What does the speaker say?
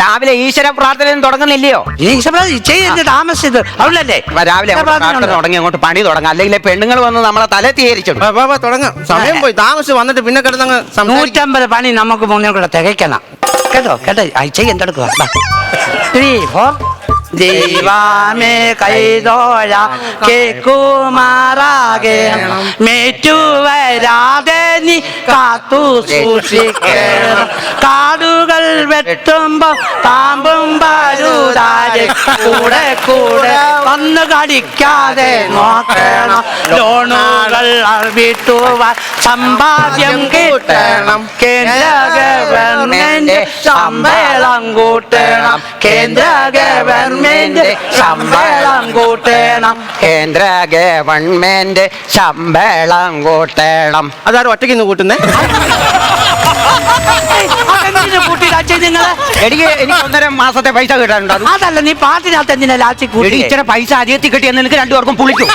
രാവിലെ ഈശ്വര പ്രാർത്ഥനയും തുടങ്ങുന്നില്ലയോ? താമസിച്ചത് അവളല്ലേ രാവിലെ പ്രാർത്ഥന തുടങ്ങി അങ്ങോട്ട് പണി തുടങ്ങാം, അല്ലെങ്കിൽ പെണ്ണുങ്ങൾ വന്ന് നമ്മളെ തല തീരിച്ചിടും. തുടങ്ങാം. സമയം പോയി, താമസിച്ച് വന്നിട്ട് പിന്നെ കിടന്നങ്ങ് 150 പണി നമുക്ക് മൂന്നും കൂടെ തികയ്ക്കണം. കേട്ടോ ചെയ്യ എന്തെടുക്കുക. 3, 4. ദൈവമേ കൈതോഴ കേക്കുമാറാകെ മേറ്റുവരാതെ നീ കാത്തു സൂക്ഷിക്കണം. കാടുകൾ വെട്ടുമ്പോ പാമ്പും പരുതാതെ കൂടെ കൂടെ വന്ന് കടിക്കാതെ നോക്കണം. ലോണുകൾ വിട്ടുവാൻ സമ്പാദ്യം കിട്ടണം. കേന്ദ്ര ഗവൺമെന്റ് ശമ്പളം കൂട്ടണം. കേന്ദ്ര ഗവൺമെന്റ് ശമ്പളം കൂട്ടണം. കേന്ദ്ര ഗവൺമെന്റ് ശമ്പളം കൂട്ടണം. അതാരും ഒറ്റയ്ക്ക് ഇന്ന് കൂട്ടുന്നേ? എനിക്ക് 1.5 മാസത്തെ പൈസ കിട്ടാനുണ്ടോ? അതല്ല, നീ പാട്ടിനകത്ത് എന്തിനാ ലാച്ചി കൂട്ടി? ഇച്ചിരി പൈസ അധികത്തിൽ കിട്ടിയെന്ന് എനിക്ക് 2 പേർക്കും പുളിക്കും.